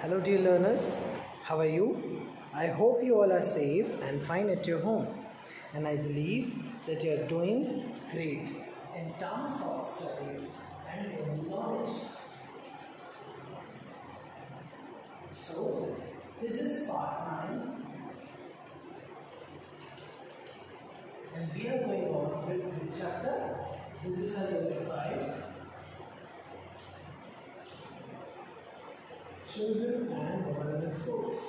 Hello, dear learners. How are you? I hope you all are safe and fine at your home. And I believe that you are doing great in terms of study and gaining knowledge. So, this is part 9, and we are going on with the chapter. This is our level 5. Children and women in sports.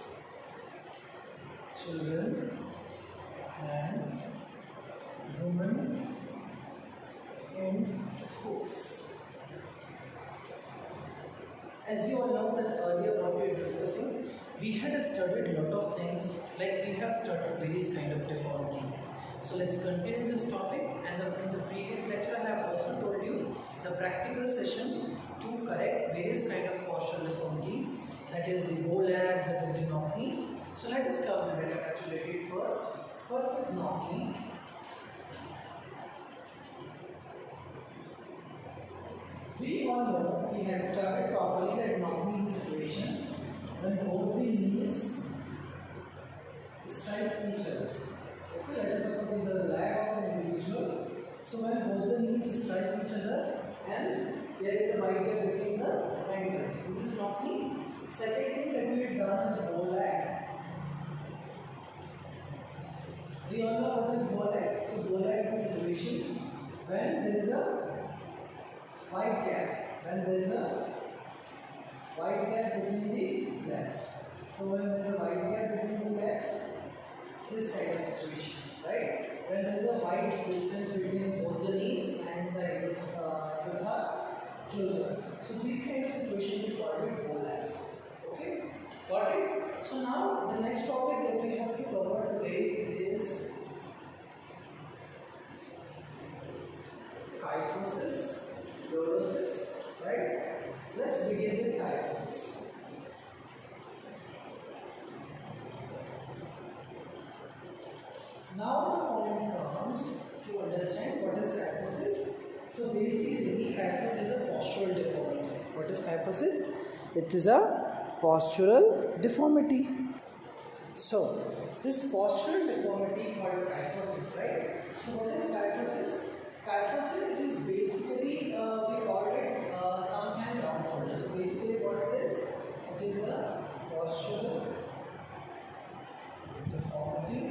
Children and women in sports. As you all know that earlier what we were discussing, we had studied a lot of things, like we have studied various kind of deformity. So let's continue this topic, and in the previous lecture I have also told you the practical session to correct various kind of postural deformities, that is the bow legs, that is the knock knees. So let us cover it actually first. First is knock knee. We all know we had started properly that knock knee situation when both the knees strike each other. Okay, let us suppose these are the leg of an individual. So when both the knees strike each other and there is a wide gap between the ankle. This is knock knee. Second thing that we have done is bow leg. We all know what is bow leg. So bow leg is a situation when there is a wide gap. When there is a wide gap between the legs. So when there is a wide gap between the legs, this kind of situation, right? When there is a wide distance between both the knees and the ankles are closer. So these kind of situation we call it bow legs. Okay, got it? So now the next topic that we have to cover today is kyphosis, lordosis, right? Let's begin with kyphosis. Now the point comes to understand what is kyphosis. So basically kyphosis is a postural deformity. What is kyphosis? It is a postural deformity. So this postural deformity called kyphosis, right? So what is kyphosis? Kyphosis is basically we call it some kind of round shoulder. So basically what it is a postural deformity.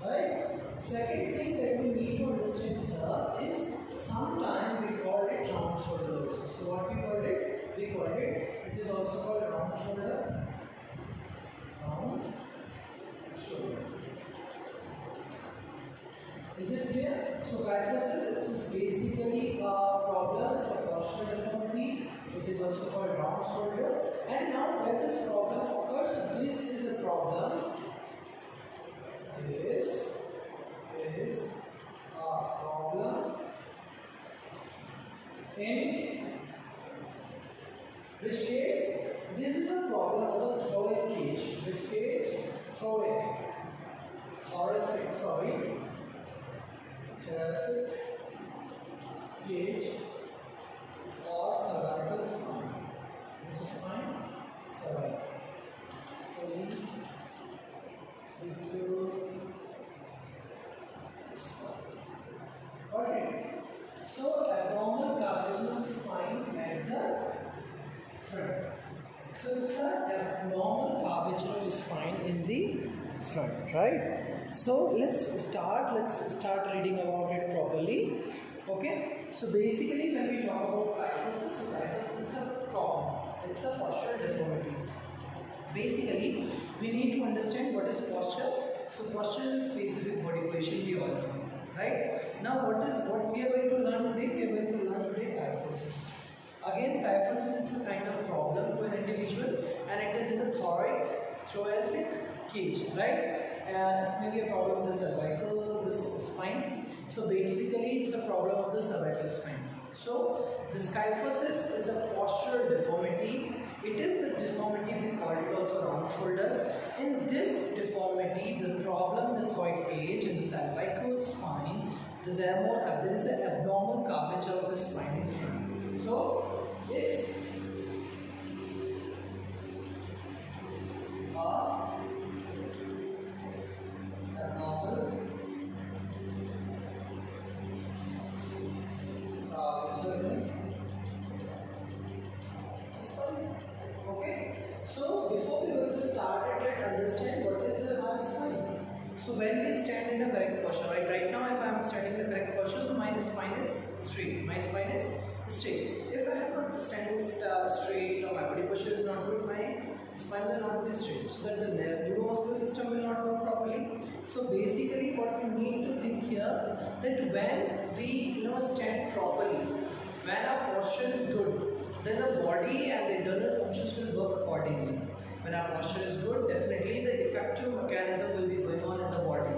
Right? Second thing that we need to understand here is sometimes we call it round shoulder also. So what we call it? We call it is also called round shoulder. Round shoulder. Is it clear? So kyphosis is basically a problem, it's a postural deformity. It is also called round shoulder. And now when this problem occurs, this is a problem. This is a problem in which case this is a problem of the thoracic cage. Which cage? Thoracic cage or cervical spine. Which is spine? Cervical. So abdominal cartilage spine at the front. So it's the abnormal curvature of spine in the front, right? So let's start reading about it properly. Okay. So basically, when we talk about kyphosis, it's a problem. It's a postural deformities. Basically, we need to understand what is posture. So posture is a specific body position we all know, right? Now what we are going to learn today? We are going to learn today kyphosis. Again, kyphosis is a kind of problem to an individual, and it is in the thoracic cage, right? Maybe a problem with the cervical, this spine. So basically, it's a problem of the cervical spine. So this kyphosis is a postural deformity. It is the deformity we call it also round shoulder. In this deformity, the problem, the thoracic cage and the cervical spine, there is an abnormal curvature of the spine in front. posture in spine. Okay. So before we go to start, let's understand what is our spine. So when we stand in a correct posture, right now if I am standing in the correct posture, so my spine is straight. My spine is straight. If I have not standing straight or my body posture is not good, my spine will not be straight. So that the neuromuscular system will not work properly. So basically what we need to think here, that when we stand properly, when our posture is good, then the body and the internal functions will work accordingly. When our posture is good, definitely the effective mechanism will be going on in the body,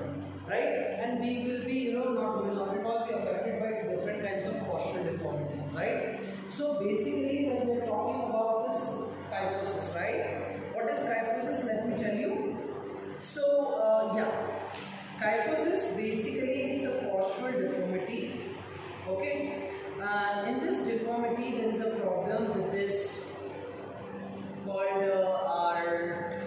right? And we will be, not will not at all be affected by different kinds of postural deformities, right? So basically, when we are talking about this kyphosis, right? What is kyphosis? Let me tell you. So kyphosis basically it's a postural deformity. Okay, and in this deformity there is a problem with this called our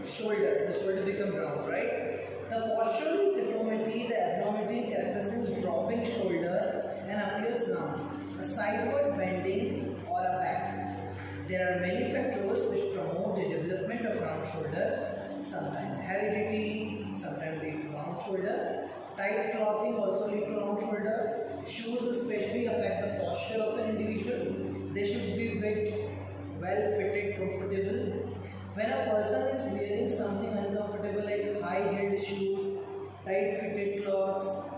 shoulder. The shoulder become round, right? The postural deformity, the abnormality characterizes dropping shoulder and appears now a sideward bending or a back. There are many factors which promote the development of round shoulder. Sometimes heredity, sometimes lead to round shoulder. Tight clothing also lead to round shoulder. Shoes especially affect the posture of an individual. They should be well fitted, comfortable. When a person is wearing something uncomfortable like high-heeled shoes, tight-fitted clothes,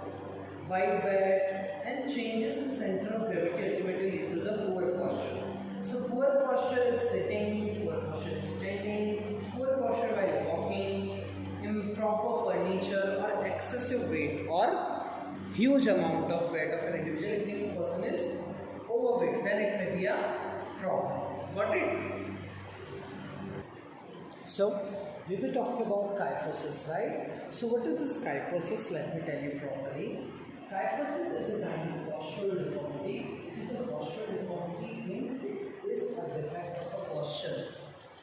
wide bed, and changes in center of gravity ultimately lead to the poor posture. So poor posture is sitting, poor posture is standing, poor posture while walking, improper furniture or excessive weight or huge amount of weight of an individual. If this person is overweight, then it may be a problem. Got it? So we were talking about kyphosis, right? So what is this kyphosis? Let me tell you properly. Kyphosis is a kind of postural deformity. It is a postural deformity means it is a defect of a posture,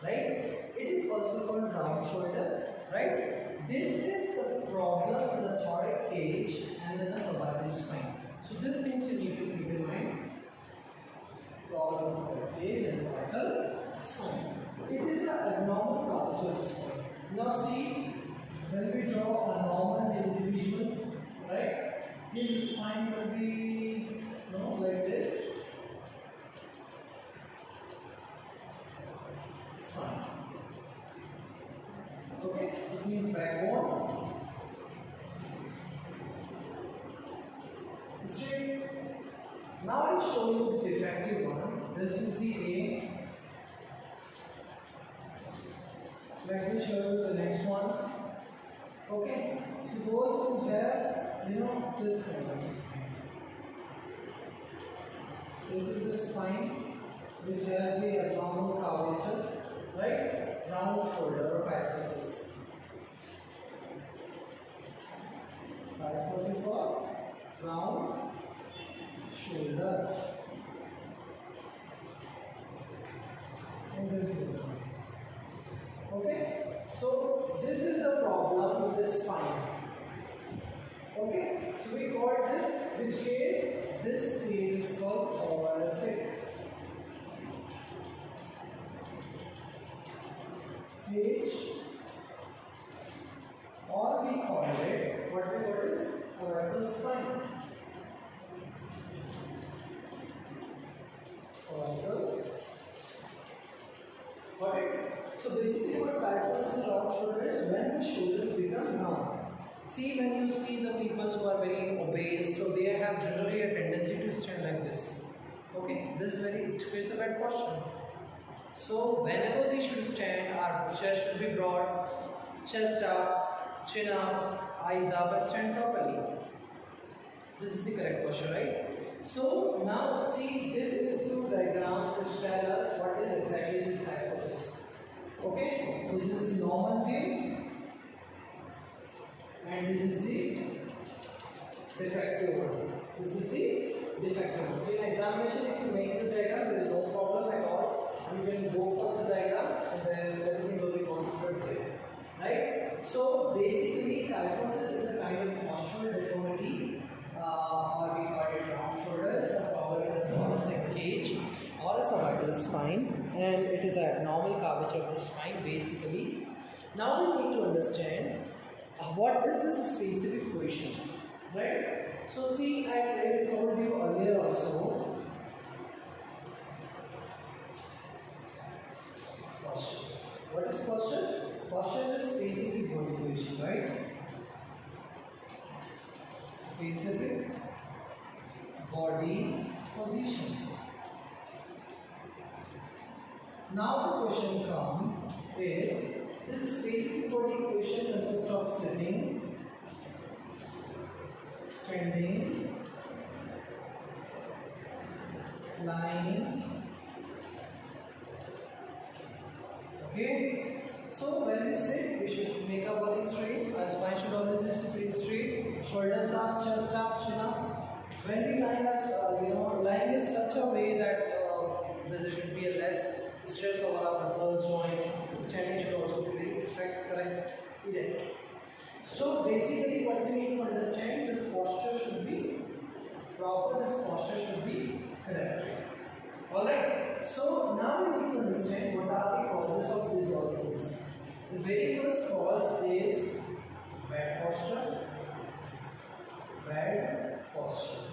right? It is also called round shoulder, right? This is the problem in the thoracic cage and in the cervical spine. So these things you need to keep in mind. Problem of the cage and cervical spine. It is the abnormal curvature of spine. Now see, when we draw a normal individual, right? His spine will be like this. Spine. Okay, it means backbone. Straight. Now I'll show you the defective one. This is the A. Let me show you the next one. Okay, so those who have, this kind of spine. This is the spine which has the abnormal curvature, right? Round shoulder or kyphosis. Kyphosis or round shoulder. And this is the one. Okay, so this is the problem with the spine. Okay, so we call this which case? This case is called thoracic cage, or we call it what we call is cervical spine. Cervical. Got it? So basically what kyphosis is round shoulder is when the shoulders become round. See, when you see the people who are very obese, so they have generally a tendency to stand like this. Okay, this is it creates a bad posture. So whenever we should stand, our chest should be broad, chest up, chin up, eyes up, and stand properly. This is the correct posture, right? So now see, this is two diagrams which tell us what is exactly this kyphosis. Okay, this is the normal view and this is the defective one. This is the defective one. So in examination, if you make this diagram, there is no problem at all. You can go for this diagram and everything will be considered there. Right? So basically, kyphosis is a kind of postural deformity, or we call it round shoulder. It's a problem in the and it is an abnormal curvature of the spine basically. Now we need to understand what is this specific question, right? So see, I told you earlier also. Posture. What is posture? Posture is specific body position, right? Specific body position. Now the question comes is, this specific body position consists of sitting, standing, lying. Okay. So when we sit, we should make our body straight. Our spine should always be straight. Shoulders up, chest up, chin up. When we lie, lying is such a way that there should be a less stress over our muscles, joints. Standing should also be very straight, correct, erect. So basically, what we need to understand, this posture should be proper. This posture should be correct. Alright. So now we need to understand what are the causes of these all things. The very first cause is bad posture. Bad posture.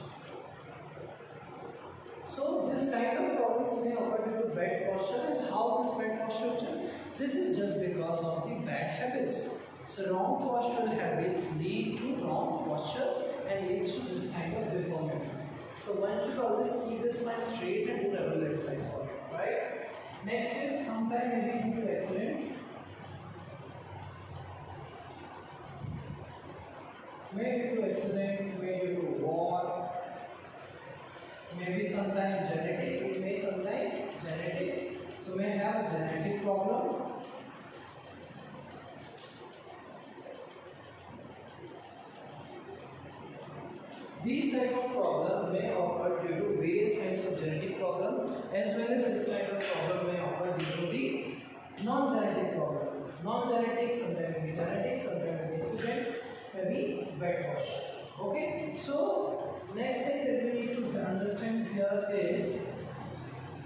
So this kind of problems may occur due to bad posture, and how this bad posture occurs? This is just because of the bad habits. So wrong postural habits lead to wrong posture and leads to this kind of deformities. So one should always keep the spine straight and do regular exercise for it, right? Next is sometime maybe due to accident. May due to accidents, may due to war, maybe sometimes genetic, it may sometimes genetic. So may have a genetic problem. These type of problems may occur due to various kinds of genetic problem, as well as this type of problem may occur due to the non-genetic problem. Non-genetic, sometimes may be genetic, sometimes may be accident, maybe bad posture. Okay, so next thing that we need to understand here is,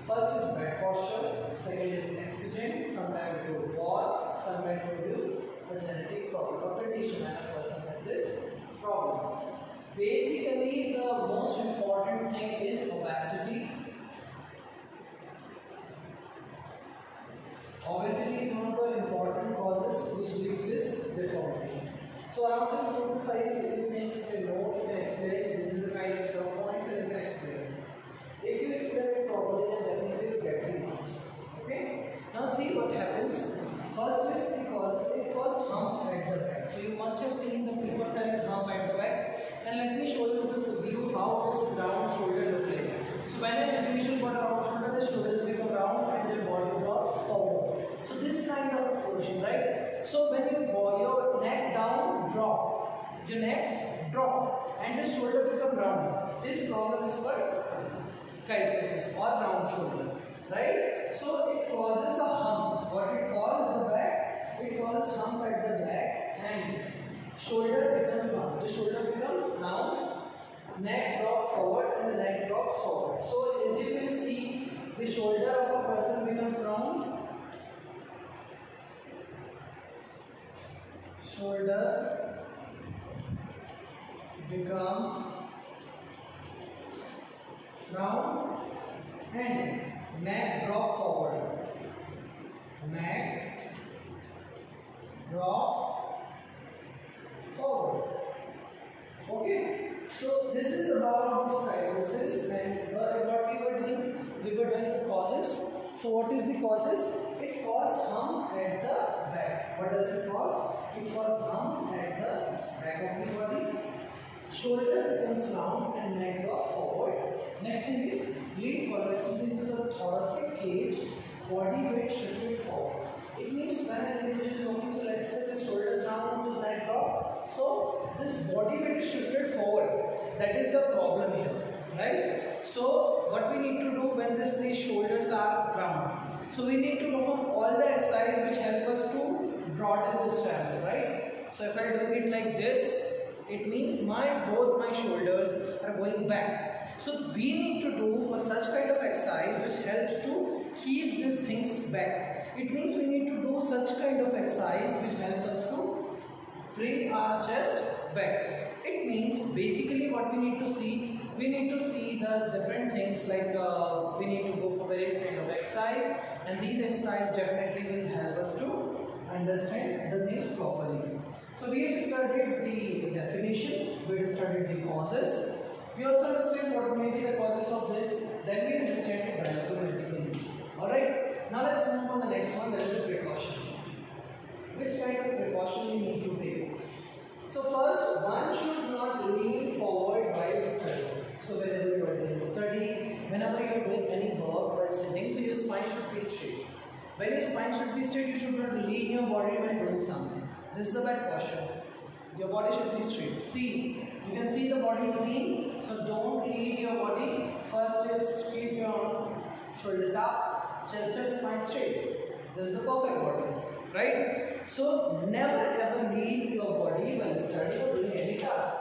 first is bad posture, second is accident, sometimes due to war, sometimes due to a genetic problem or condition and a person has this problem. Basically, the most important thing is obesity. Obesity is one of the important causes which lead to this deformity. So around this 4 to 5 things you can know, you can explain. This is a kind of sub points and you can explain. If you explain it properly, then definitely you get the marks. Okay? Now see what happens. First is because it caused hump at the back. So you must have seen the people having hump at the back. And let me show you this view how this round shoulder look like. So when an individual got a round shoulder, the shoulders become round and their body drops forward. So this kind of position, right? So when you bow your neck down, drop. Your necks drop and the shoulder become round. This problem is called kyphosis or round shoulder, right? So it causes a hump. What it causes at the back? It causes hump at the back and shoulder becomes round. The shoulder becomes round, neck drops forward and the neck drops forward. So as you can see, the shoulder of a person becomes round. Shoulder become round and neck drop forward. Neck drop forward. Okay, so this is about this kyphosis, and what we were doing the causes. So what is the causes? It causes hump at the back. What does it cause? It causes hump at the back of the body. Shoulder becomes round and neck drop forward. Next thing is bleed collapses into the thoracic cage, body weight shifted forward. It means when an individual is walking, so let's say the shoulders round to the neck drop, so this body weight is shifted forward. That is the problem here, right? So what we need to do when these shoulders are round? So we need to perform all the exercise which help us to broaden this triangle, right? So if I do it like this, it means both my shoulders are going back. So we need to do for such kind of exercise which helps to keep these things back. It means we need to do such kind of exercise which helps us to bring our chest back. It means basically what we need to see the different things like we need to go for various kind of exercise, and these exercises definitely will help us to understand the things properly. So we have studied the definition, we have studied the causes, we also understand what may be the causes of this, then we understand it biologically. Alright, now let's move on the next one, that is the precaution. Which kind of precaution we need to take? So first, one should not lean forward while studying. So whenever you are doing study, whenever you are doing any work while sitting, so your spine should be straight. When your spine should be straight, you should not lean your body when doing something. This is the bad posture. Your body should be straight. See, you can see the body is lean, so don't lean your body. First, just keep your shoulders up, chest and spine straight. This is the perfect body, right? So never ever lean your body while studying or doing any task.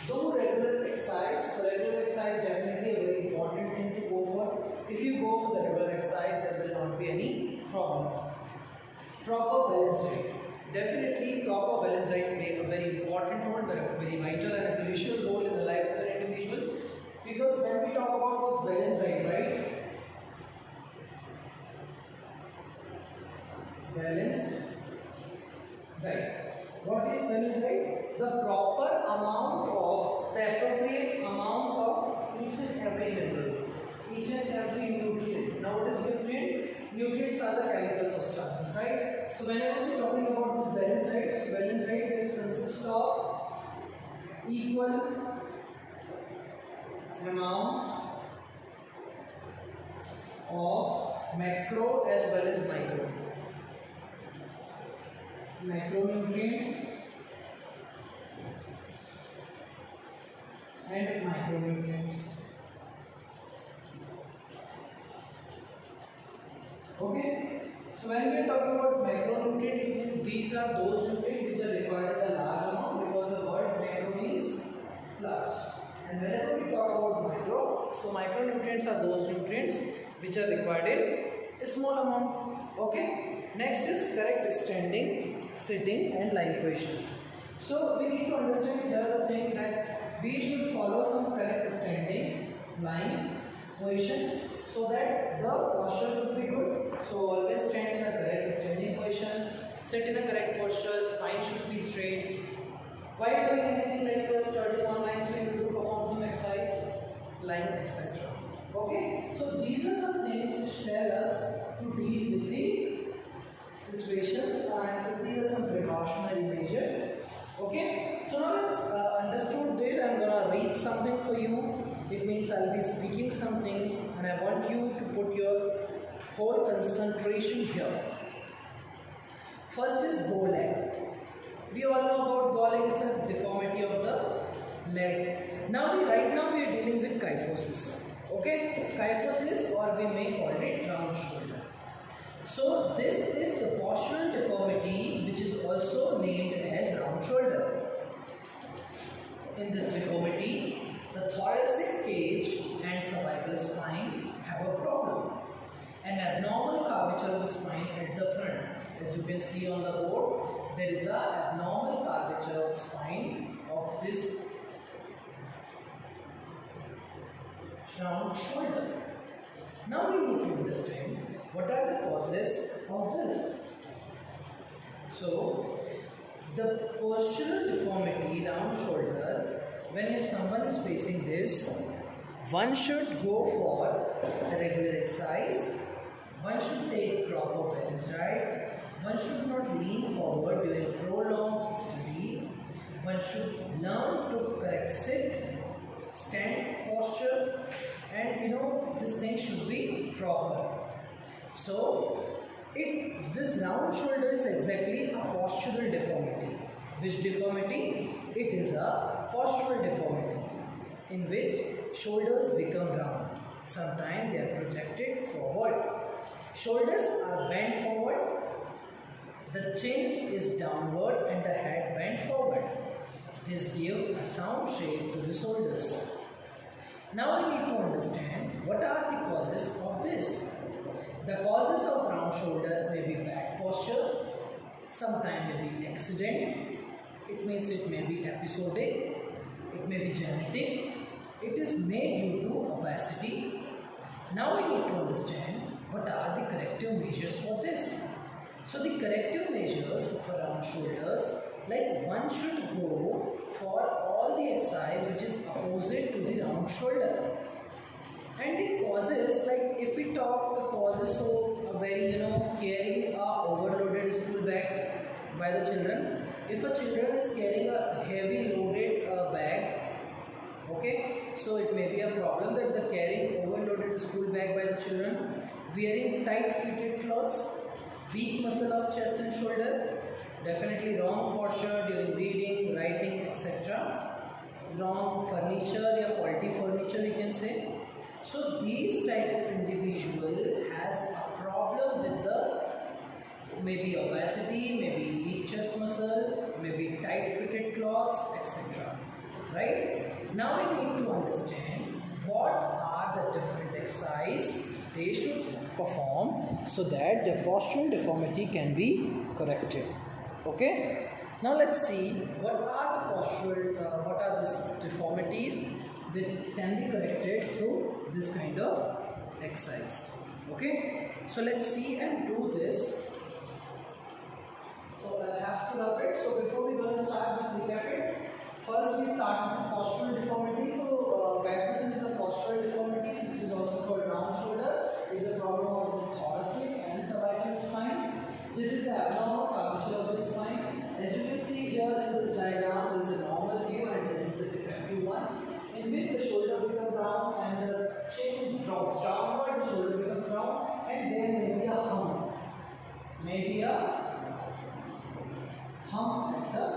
Do regular exercise. So regular exercise definitely a very important thing to go for. If you go for the regular exercise, there will not be any problem. Proper balance diet. Definitely proper balance diet play a very important role, very vital and a crucial role in the life of an individual. Because when we talk about this balance diet, right? Balanced diet. What is balanced diet? The proper amount of, the appropriate amount of each and every mineral, each and every nutrient. Now what is nutrient? Nutrients are the chemicals of substance, right? So whenever we are talking about this balanced diet, so balanced diet consists of equal amount of macro as well as micro. Macronutrients and micronutrients. Okay, so when we are talking about macronutrient, it means these are those nutrients which are required in a large amount, because the word macro means large. And whenever we talk about micro, so micronutrients are those nutrients which are required in a small amount. Okay, next is correct standing, sitting and lying position. So we need to understand here the thing that we should follow some correct standing, lying position, so that the posture should be good. So always stand in a correct standing position, sit in a correct posture, spine should be straight. While doing anything like studying online, so you need to perform some exercise, lying, etc. Okay, so these are some things which tell us to deal with the situations and these are some precautionary measures. Okay, so now let's understood this. I'm gonna read something for you. It means I'll be speaking something and I want you to put your whole concentration here. First is bow leg. We all know about bow leg, it's a deformity of the leg. Right now we are dealing with kyphosis. Okay, kyphosis, or we may call it round shoulder. So this is the postural deformity which is also named as round shoulder. In this deformity, the thoracic cage and cervical spine have a problem. An abnormal curvature of the spine at the front. As you can see on the board, there is an abnormal curvature of the spine of this round shoulder. Now we need to understand what are the causes of this. So, the postural deformity, round shoulder, when if someone is facing this, one should go for a regular exercise, one should take proper balance diet, one should not lean forward during prolonged study, one should learn to correct sit, stand posture, and this thing should be proper. So, this round shoulder is exactly a postural deformity. Which deformity? It is a postural deformity in which shoulders become round. Sometimes they are projected forward. Shoulders are bent forward. The chin is downward and the head bent forward. This gives a sound shape to the shoulders. Now we need to understand what are the causes of this. The Sometimes maybe accident. It means it may be episodic. It may be genetic. It is made due to obesity. Now we need to understand what are the corrective measures for this. So the corrective measures for round shoulders, like one should go for all the exercise which is opposite to the round shoulder. And the causes, like if we talk the causes, so a very carrying a overloaded school bag by the children. If a children is carrying a heavy loaded bag, okay, so it may be a problem that the carrying overloaded school bag by the children. Wearing tight fitted clothes, weak muscle of chest and shoulder, definitely wrong posture during reading, writing, etc. Wrong furniture or faulty furniture we can say. So these type of individual has a problem with the maybe obesity, maybe weak chest muscle, maybe tight fitted clothes, etc. Right? Now we need to understand what are the different exercises they should perform so that the postural deformity can be corrected. Okay? Now let's see what are the postural, what are these deformities that can be corrected through this kind of exercise. Okay? So let's see and do this. So I'll have to rub it. So before we going to start this recap it, first we start with postural deformity. So kyphosis is the postural deformity, which is also called round shoulder. It is a problem of the thoracic and cervical spine. This is the abnormal curvature of the spine. As you can see here in this diagram, there is a normal view and this is the defective one, in which the shoulder becomes round and the chin drops downward, the shoulder becomes round, and there may be a hump. Maybe a hump at the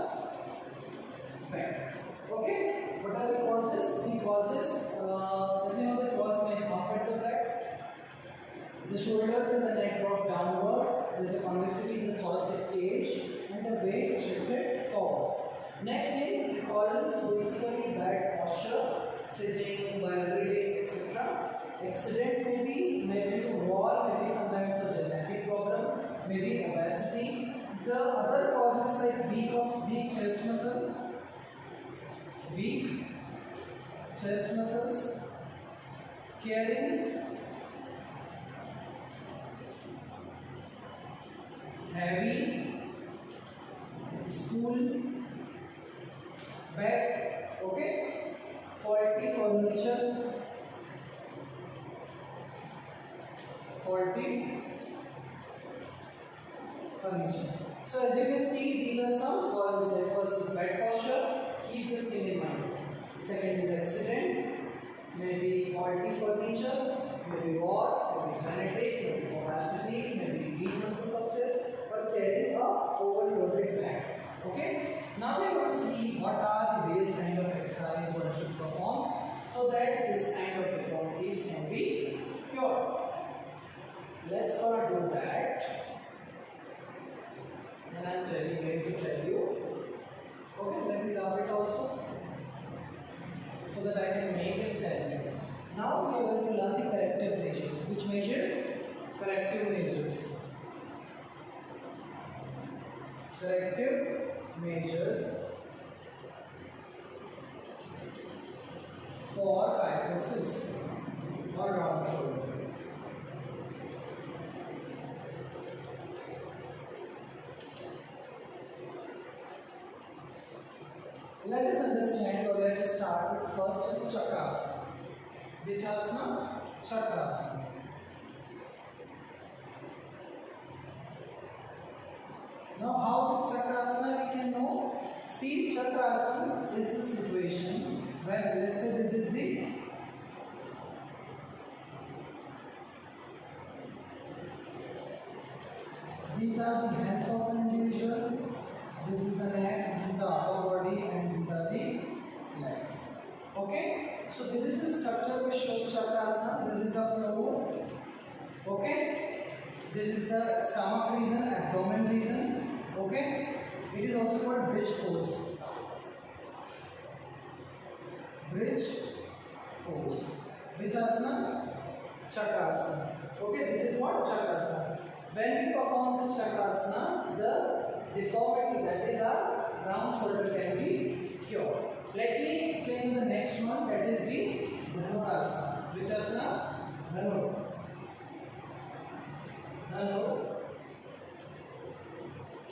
back. Okay? What are the causes? The causes, as you know, the cause may hump at the back. The shoulders and the neck drop downward. There is a convexity in the thoracic cage and the weight shifted forward. Next thing, the causes is basically bad posture, sitting, while reading, etc. Accident maybe to war, maybe sometimes a genetic problem, maybe obesity. The other causes like weak chest muscle, weak chest muscles, carrying heavy school bag, okay, faulty furniture, So as you can see, these are some causes. Like first is bad posture, keep this thing in mind. Second is accident, maybe faulty furniture, maybe war, maybe genetic, maybe obesity, maybe weak muscles of chest, or carrying a overloaded bag. Okay? Now we are going to see what are the various kind of exercise one should perform so that this kind of deformities can be cured. Let's gonna do that. And I'm going to tell you. Okay, let me rub it also so that I can make it tell you. Now we are going to learn the corrective measures. Which measures? Corrective measures. Corrective measures for kyphosis or round shoulder. Let us understand, or let us start with first is Chakrasana. Which asana? Chakrasana. Now how this Chakrasana we can know? See, Chakrasana is the situation where, let's say this is the these are the hands of an individual. This is the neck, this is the upper body, and these are the legs. Okay? So this is the structure which shows Chakrasana. This is the floor. Okay? This is the stomach region, abdomen region. Okay? It is also called bridge pose. Bridge pose. Which asana? Chakrasana. Okay, this is what Chakrasana. When we perform this Chakrasana, the deformity, that is our round shoulder, can be cured. Let me explain the next one, that is the Dhanurasana. Which asana? Dhanur.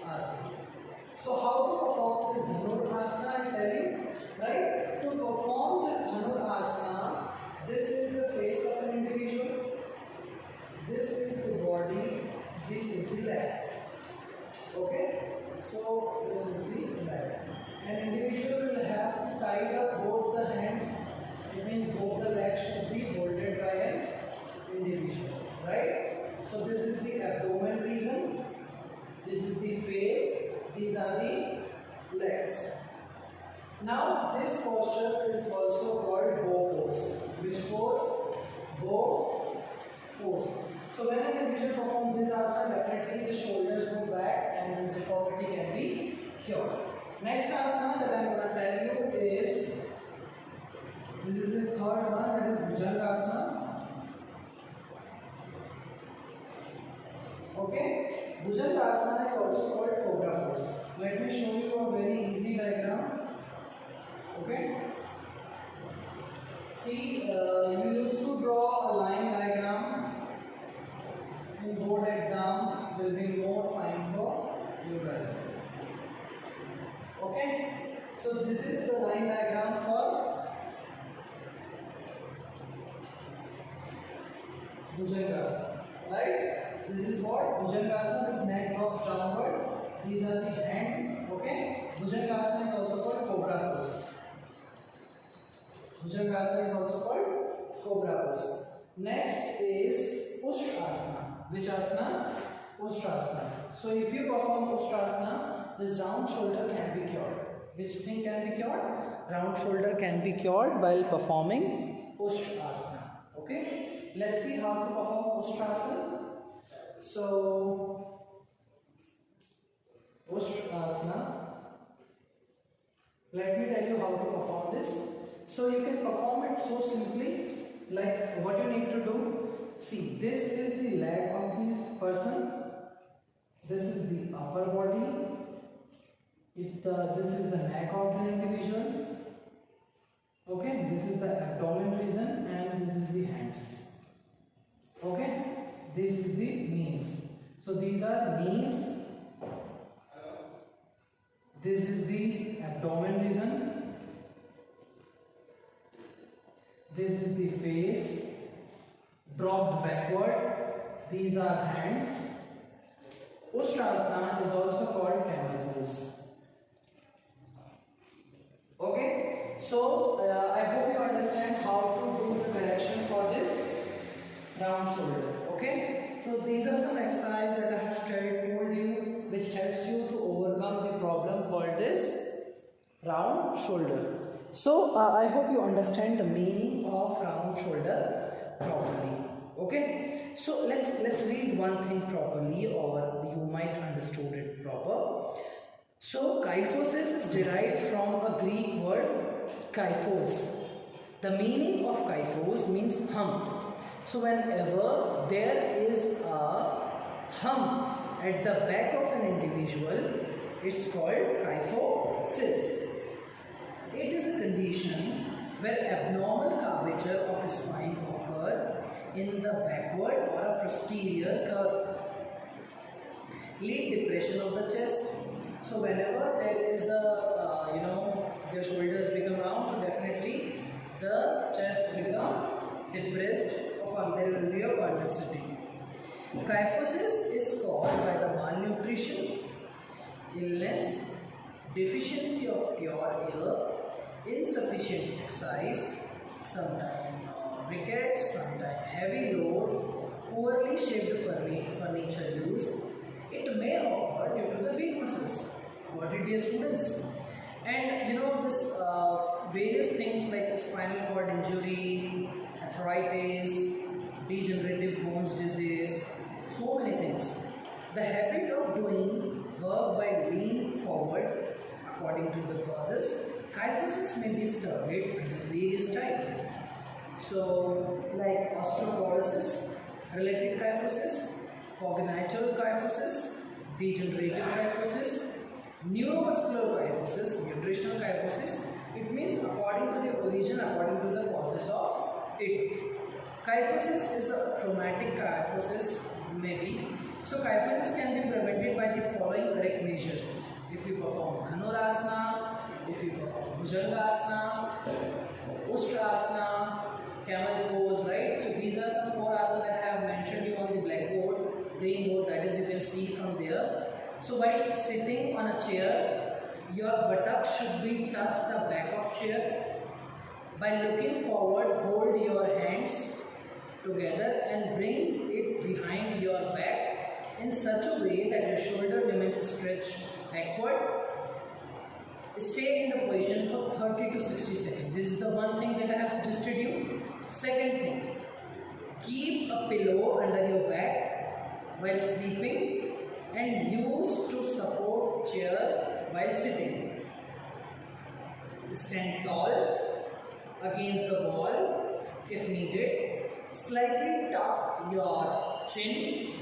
Asana. So how to perform this Dhanurasana, I tell you, right? To perform this Dhanurasana, this is the face of an individual, this is the body, this is the leg. Okay? So this is the leg. An individual will have to tie up both the hands. It means both the legs should be holded by an individual, right? So this is the abdomen region, this is the face, these are the legs. Now this posture is also called bow pose. Which pose? Bow pose. So when an individual performs this asana, definitely the shoulders go back and this deformity can be cured. Next asana that I am going to tell you is, this is the third one, that is Bhujangasana. Okay, Bhujangasana is also called Cobra pose. Let me show you a very easy diagram. Okay, see, you used to draw a line diagram in board exam, will be more fine for you guys. Okay, so this is the line diagram for Bhujangasana, right? This is what Bhujangasana, this neck drops downward, these are the hand. Okay, Bhujangasana is also called Cobra pose. Bhujangasana is also called Cobra pose. Next is Ustrasana. Which asana? Ustrasana. So if you perform Ustrasana, this round shoulder can be cured. Which thing can be cured? Round shoulder can be cured while performing Ustrasana. Okay, let's see how to perform Ustrasana. So Ustrasana, let me tell you how to perform this. So you can perform it so simply, like what you need to do. See, this is the leg of this person, this is the upper body, this is the neck of the individual. Okay, this is the abdomen region and this is the hands. Okay, this is the knees. So these are knees, this is the abdomen region, this is the face, dropped backward, these are hands. Ustrasana is also called camel pose. Okay, so I hope you understand how to do the correction for this round shoulder. Okay, so these are some exercises that I have told you, which helps you to overcome the problem called this round shoulder. So I hope you understand the meaning of round shoulder properly. Okay, so let's read one thing properly, or you might understood it proper. So kyphosis is derived from a Greek word kyphos. The meaning of kyphos means hump. So whenever there is a hump at the back of an individual, it's called kyphosis. It is a condition where abnormal curvature of spine occur in the backward or a posterior curve, lead depression of the chest. So whenever there is a your shoulders become round, so definitely the chest become depressed, or there will be a convexity. Kyphosis is caused by the malnutrition, illness, deficiency of pure air, insufficient exercise, sometimes rickets, sometimes heavy load, poorly shaped furniture use. It may occur due to the weak muscles. Got it, dear students? And this various things like spinal cord injury, arthritis, degenerative bones disease, so many things. The habit of doing work by lean forward, according to the causes, kyphosis may be studied under various types. So, like osteoporosis, related kyphosis, congenital kyphosis, degenerative kyphosis, neuromuscular kyphosis, nutritional kyphosis. It means according to the origin, according to the causes of it. Kyphosis is a traumatic kyphosis, maybe. So kyphosis can be prevented by the following correct measures. If you perform Dhanurasana, if you perform Bhujangasana, Ustrasana, camel pose, right? So these are some 4 asanas that I have mentioned you on the blackboard, green board, that is you can see from there. So while sitting on a chair, your buttock should be touch the back of chair. By looking forward, hold your hands together and bring it behind your back in such a way that your shoulder remains stretched backward. Stay in the position for 30 to 60 seconds. This is the one thing that I have suggested you. Second thing, keep a pillow under your back while sleeping and use to support chair while sitting. Stand tall against the wall if needed. Slightly tuck your chin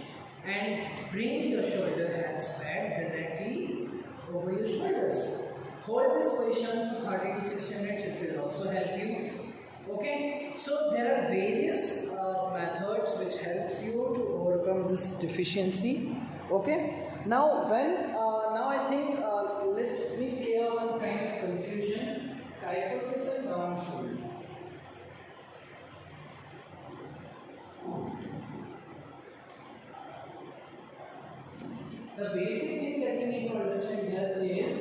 and bring your shoulder heads back directly over your shoulders. Hold this position for 30 to 60 minutes, it will also help you. Okay, so there are various methods which helps you to overcome this deficiency. Okay, now now I think let me clear one kind of confusion: kyphosis and round shoulder. The basic thing that you need to understand here is,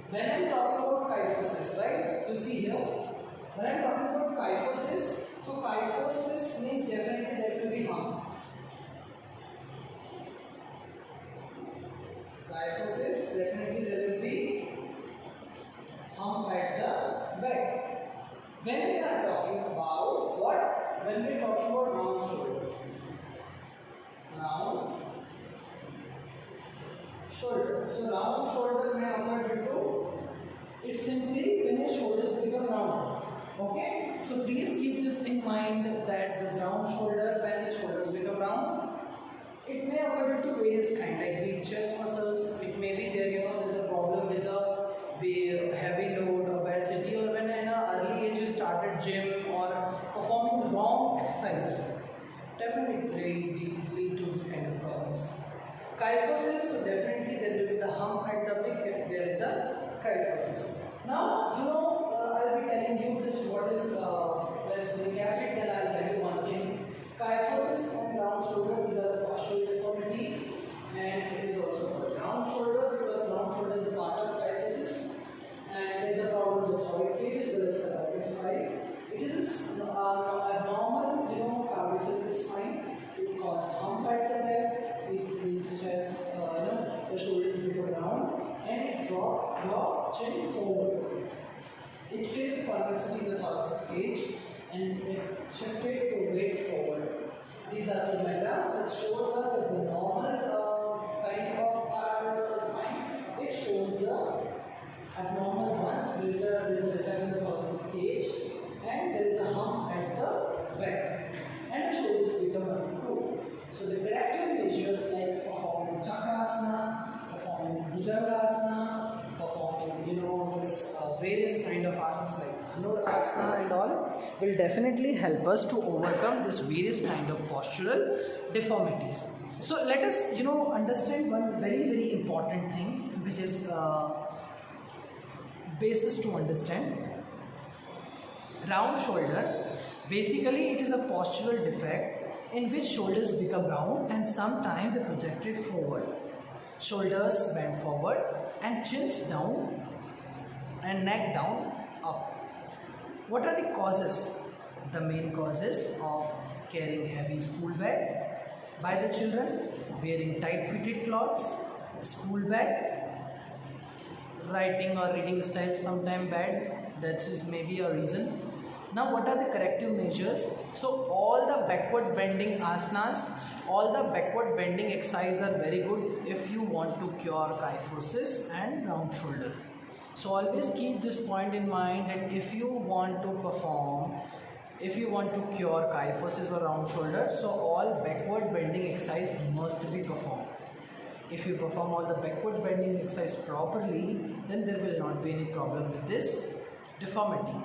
when I am talking about kyphosis, right? You see here, when I am talking about kyphosis, so kyphosis means definitely there will be hump. Kyphosis, definitely there will be hump at the back. When we are talking about what? When we are talking about round shoulder. Round shoulder. So round shoulder may occur due to, it's simply when your shoulders become round. Okay, so please keep this in mind that this round shoulder, when the shoulders become round, it may occur due to various kinds, like weak chest muscles. It may be there, there's a problem with the heavy load, obesity, or when in an early age you started gym or performing wrong exercise. Definitely lead to this kind of problems. Kyphosis, so definitely there will be the hump at the peak if there is a kyphosis. Now, I'll be telling you this, what is, let's recap it, then I'll tell you one thing. Kyphosis and round shoulder, these are the postural deformity, and it is also called round shoulder because round shoulder is a part of kyphosis, and there is a problem with thoracic cage as well as cervical spine. It is abnormal, curvature of the spine. It causes hump at the back. It is just, the shoulders become round and it drop your chin forward. It creates convexity in the thoracic cage and it shifted to weight forward. These are the diagrams that shows us that the normal kind of our spine, it shows the abnormal one. There is a defect in the thoracic cage and there is a hump at the back and the shoulders become round too. So the corrective measures like performing Chakrasana, performing Bhujangasana, performing this various kind of asanas like Dhanurasana and all will definitely help us to overcome this various kind of postural deformities. So let us understand one very important thing which is basis to understand. Round shoulder, basically it is a postural defect in which shoulders become round and sometimes they projected forward. Shoulders bend forward and chins down and neck down up. What are the causes? The main causes of carrying heavy school bag by the children, wearing tight fitted clothes, school bag, writing or reading style sometime bad, that is maybe a reason. Now what are the corrective measures? So all the backward bending asanas, all the backward bending exercises are very good if you want to cure kyphosis and round shoulder. So always keep this point in mind that if you want to cure kyphosis or round shoulder, so all backward bending exercise must be performed. if you perform all the backward bending exercise properly, then there will not be any problem with this deformity.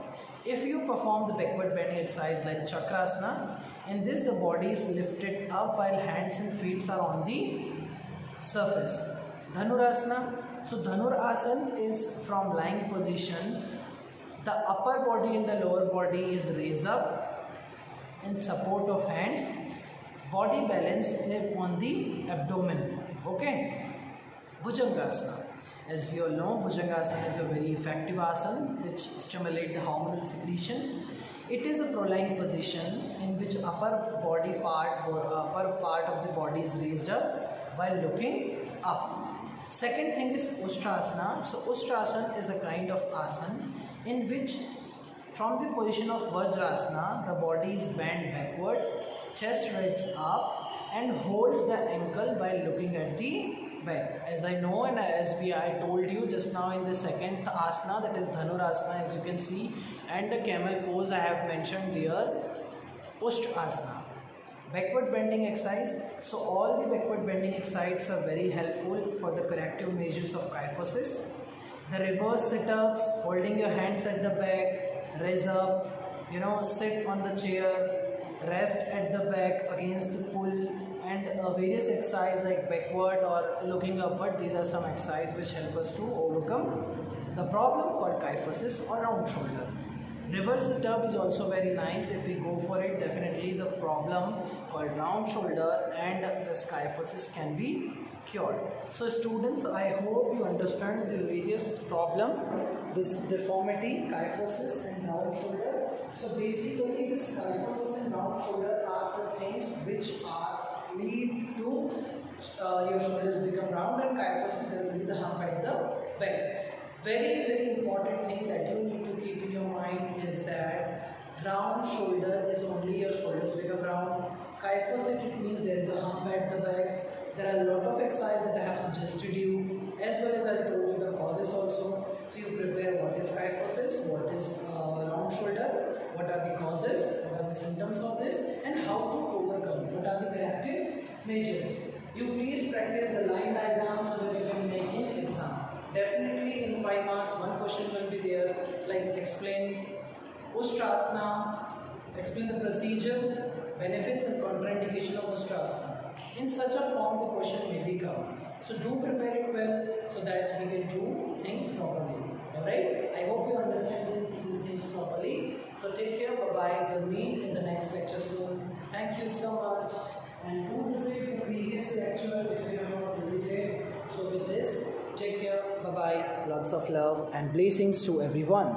If you perform the backward bending exercise like Chakrasana, in this the body is lifted up while hands and feet are on the surface. Dhanurasana, so Dhanurasana is from lying position. The upper body and the lower body is raised up in support of hands. Body balance on the abdomen. Okay. Bhujangasana. As we all know, Bhujangasana is a very effective asana which stimulates the hormonal secretion. It is a prolonged position in which upper part of the body is raised up while looking up. Second thing is Ustrasana. So Ustrasana is a kind of asana in which from the position of Vajrasana, the body is bent backward, chest rises up and holds the ankle while looking at the back. As I know and as I told you just now in the second asana, that is Dhanurasana, as you can see, and the camel pose I have mentioned there, Ustrasana. Backward bending exercise. So all the backward bending exercises are very helpful for the corrective measures of kyphosis. The reverse sit-ups, holding your hands at the back, raise up, sit on the chair, rest at the back against the pull, and various exercises like backward or looking upward. These are some exercises which help us to overcome the problem called kyphosis or round shoulder. Reverse sit-up is also very nice. If we go for it, definitely the problem called round shoulder and the kyphosis can be cured. So students, I hope you understand the various problem, this deformity, kyphosis and round shoulder. So basically this kyphosis and round shoulder are the things which lead to your shoulders become round, and kyphosis there will be the hump at the back. Very, very important thing that you need to keep in your mind is that round shoulder is only your shoulders become round. Kyphosis, it means there is a hump at the back. There are a lot of exercises that I have suggested you, as well as I told you the causes also. So you prepare what is kyphosis, what is round shoulder, what are the causes, what are the symptoms of this, and how to overcome it. What are the corrective measures? You please practice the line diagram so that you can make an exam. Definitely in 5 marks, one question will be there, like explain Ustrasana, explain the procedure, benefits and contraindication of Ustrasana. In such a form, the question may be come. So do prepare it well so that we can do things properly. Alright? I hope you understand these things properly. So take care, bye-bye. We'll meet in the next lecture soon. Thank you so much. And do visit the previous lectures if you have not visited. So with this, take care, bye-bye. Lots of love and blessings to everyone.